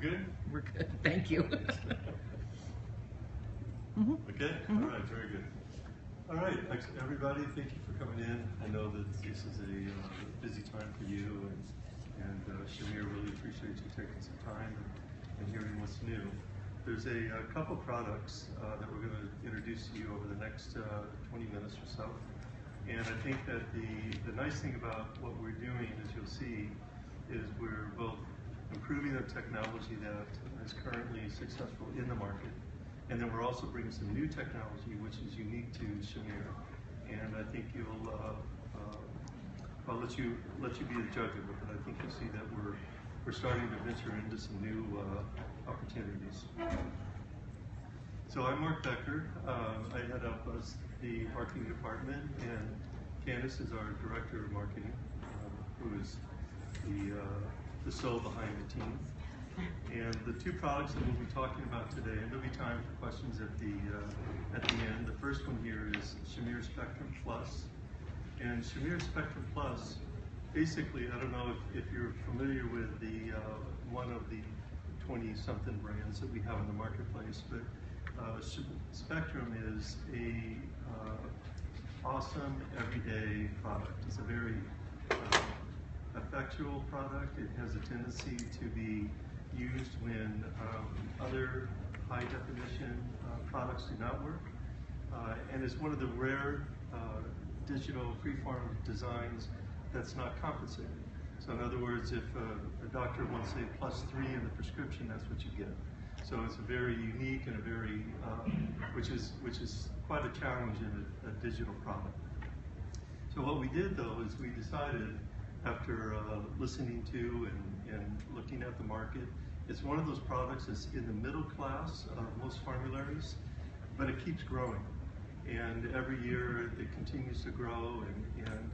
good? We're good. Thank you. Okay? All right, very good. All right, everybody, thank you for coming in. I know that this is a busy time for you, and Shamir, really appreciate you taking some time and hearing what's new. There's a couple products that we're going to introduce to you over the next 20 minutes or so. And I think that the nice thing about what we're doing, as you'll see, is we're both improving the technology that is currently successful in the market, and then we're also bringing some new technology which is unique to Shamir. And I think you'll, I'll let you be the judge of it, but I think you'll see that we're starting to venture into some new opportunities. So I'm Mark Becker. I head up the marketing department, and Candace is our director of marketing, who is the soul behind the team. And the two products that we'll be talking about today, and there'll be time for questions at the end. The first one here is Shamir Spectrum Plus. And Shamir Spectrum Plus, basically, I don't know if you're familiar with the one of the 20-something brands that we have in the marketplace, but Spectrum is a awesome everyday product. It's a very effectual product. It has a tendency to be used when other high definition products do not work. And it's one of the rare digital freeform designs that's not compensated. So in other words, if a doctor wants a +3 in the prescription, that's what you get. So it's a very unique and a very, which is quite a challenge in a digital product. So what we did though is we decided, after listening to and looking at the market, it's one of those products that's in the middle class of most formularies, but it keeps growing. And every year it continues to grow, and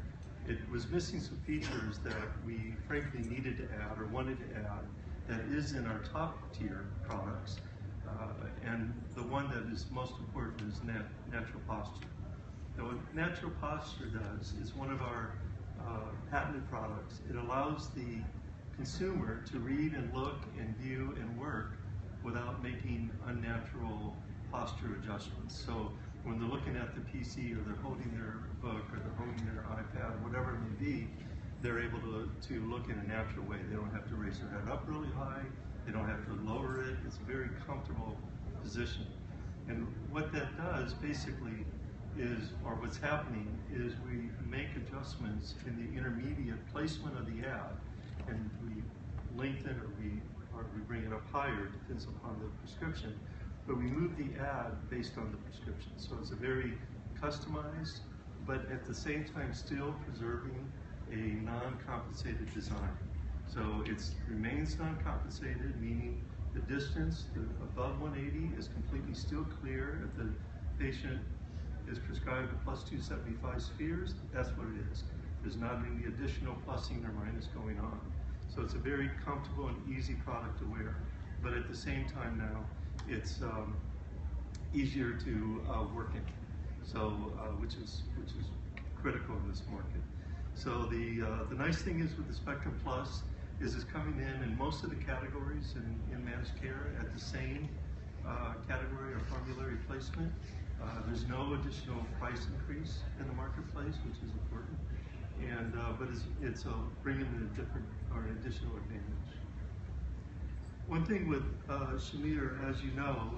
it was missing some features that we frankly needed to add or wanted to add that is in our top tier products. And the one that is most important is natural posture. Now what natural posture does is one of our patented products. It allows the consumer to read and look and view and work without making unnatural posture adjustments. So when they're looking at the PC, or they're holding their book, or they're holding their iPad, whatever it may be, they're able to look in a natural way. They don't have to raise their head up really high. They don't have to lower it. It's a very comfortable position. And what that does basically is, or what's happening is, we make adjustments in the intermediate placement of the ad, and we lengthen or we bring it up higher, depends upon the prescription, but we move the ad based on the prescription. So it's a very customized, but at the same time still preserving a non-compensated design. So it remains non-compensated, meaning the distance above 180 is completely still clear. If the patient is prescribed a +275 spheres, that's what it is. There's not any additional plussing or minus going on. So it's a very comfortable and easy product to wear. But at the same time now, it's easier to work in. So which is critical in this market. So the nice thing is with the Spectrum Plus is it's coming in most of the categories in managed care at the same category or formulary placement. There's no additional price increase in the marketplace, which is important, and but it's bringing a different or an additional advantage. One thing with Shamir, as you know,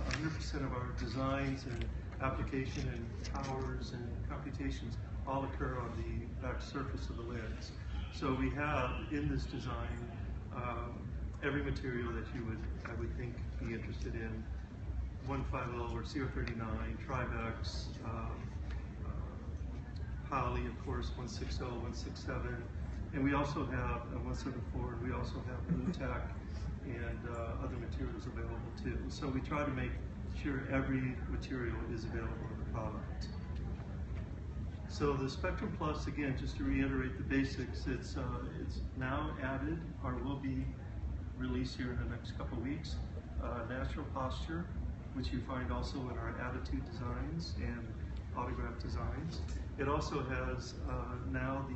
100% of our designs and application and powers and computations all occur on the back surface of the lens. So we have in this design every material that I would think be interested in. 150 or CO39, Trivex, Poly, of course, 160, 167, and we also have 174, and we also have Blue Tack and other materials available too. So we try to make sure every material is available in the product. So the Spectrum Plus, again, just to reiterate the basics, it's now added, or will be released here in the next couple of weeks, natural posture, which you find also in our attitude designs and autograph designs. It also has now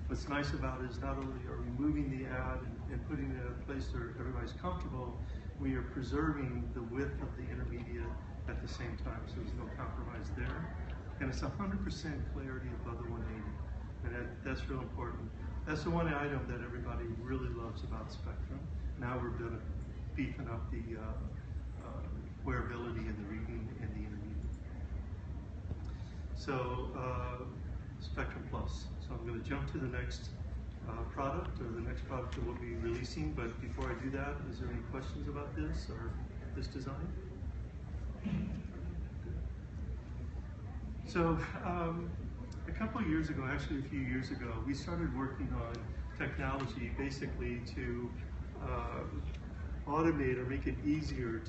what's nice about it is not only are we moving the ad and putting it in a place where everybody's comfortable, we are preserving the width of the intermediate at the same time, so there's no compromise there. And it's 100% clarity above the 180, and that's real important. That's the one item that everybody really loves about Spectrum. Now we're beefing up the wearability and the reading and the intermediate. So Spectrum Plus. So I'm going to jump to the next product, or the next product that we'll be releasing. But before I do that, is there any questions about this or this design? So a couple of years ago, actually a few years ago, we started working on technology basically to automate or make it easier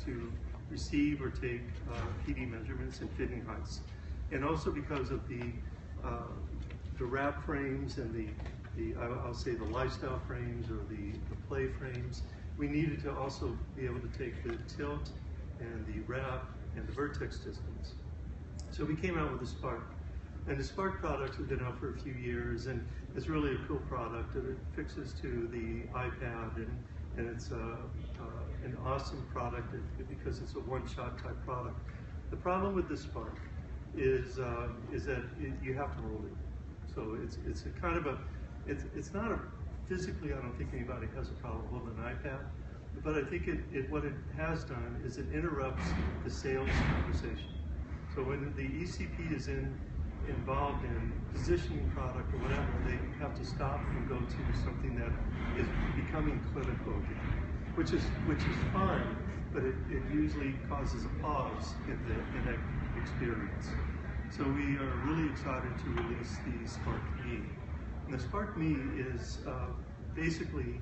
to receive or take PD measurements and fitting heights. And also because of the wrap frames and I'll say the lifestyle frames or the play frames, we needed to also be able to take the tilt and the wrap and the vertex distance. So we came out with the Spark. And the Spark product has been out for a few years, and it's really a cool product. It fixes to the iPad, and it's an awesome product because it's a one-shot type product. The problem with the Spark is that you have to roll it. So it's a kind of it's not a, physically I don't think anybody has a problem holding an iPad, but I think what it has done is it interrupts the sales conversation. So when the ECP is involved in positioning product or whatever, they have to stop and go to something that is becoming clinical again, which is fine, but it usually causes a pause in that experience. So we are really excited to release the Spark Me. And the Spark Me is basically,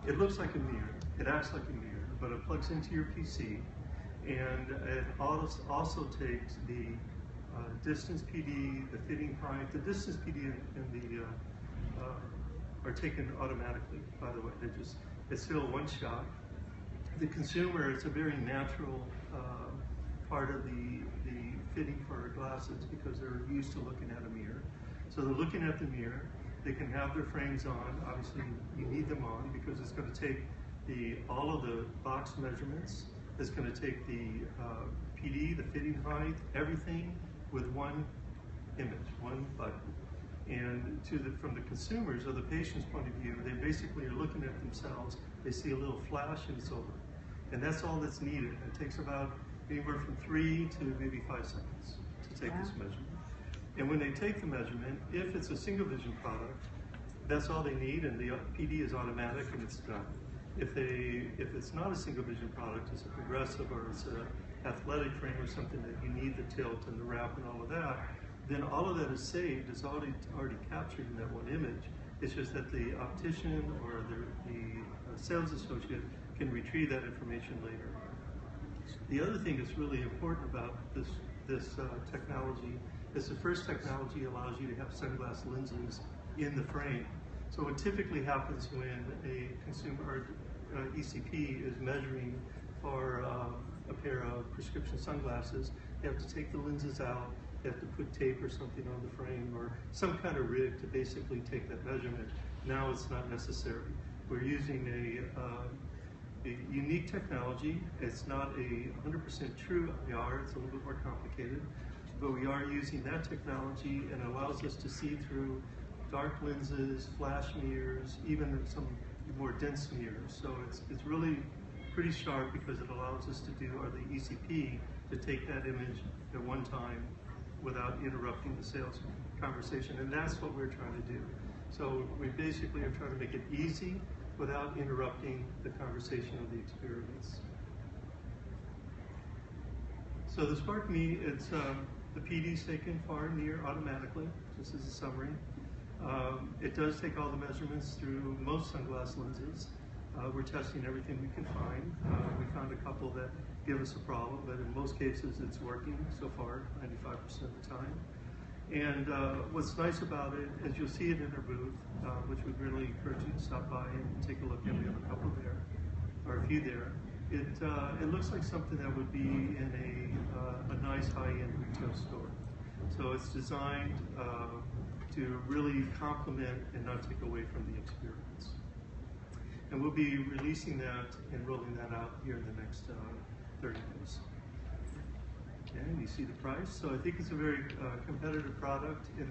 it looks like a mirror, it acts like a mirror, but it plugs into your PC, and it also takes the distance PD, the fitting height. The distance PD and the are taken automatically, by the way. It's still one shot. The consumer, it's a very natural part of the fitting for our glasses because they're used to looking at a mirror. So they're looking at the mirror. They can have their frames on. Obviously, you need them on because it's going to take all of the box measurements. It's going to take the PD, the fitting height, everything with one image, one button. And from the consumers or the patient's point of view, they basically are looking at themselves. They see a little flash and it's over. And that's all that's needed. It takes about anywhere from 3 to maybe 5 seconds to take this measurement. And when they take the measurement, if it's a single vision product, that's all they need, and the PD is automatic and it's done. If it's not a single vision product, it's a progressive or it's an athletic frame or something that you need the tilt and the wrap and all of that, then all of that is saved. It's already captured in that one image. It's just that the optician or the sales associate can retrieve that information later. The other thing that's really important about this technology is the first technology allows you to have sunglass lenses in the frame. So what typically happens when a consumer or ECP is measuring for a pair of prescription sunglasses, they have to take the lenses out, they have to put tape or something on the frame or some kind of rig to basically take that measurement. Now it's not necessary. We're using a unique technology. It's not a 100% true IR, it's a little bit more complicated, but we are using that technology, and it allows us to see through dark lenses, flash mirrors, even some more dense mirrors. So it's really pretty sharp because it allows us to do, or the ECP, to take that image at one time without interrupting the sales conversation, and that's what we're trying to do. So we basically are trying to make it easy without interrupting the conversation of the experience. So the Spark Me, it's the PD's taken far and near automatically, just as a summary. It does take all the measurements through most sunglass lenses. We're testing everything we can find. We found a couple that give us a problem, but in most cases it's working so far, 95% of the time. And what's nice about it is you'll see it in our booth, which we'd really encourage you to stop by and take a look at. We have a couple there, or a few there. It looks like something that would be in a nice high-end retail store. So it's designed to really complement and not take away from the experience. And we'll be releasing that and rolling that out here in the next 30 days. Okay, and you see the price. So I think it's a very competitive product in the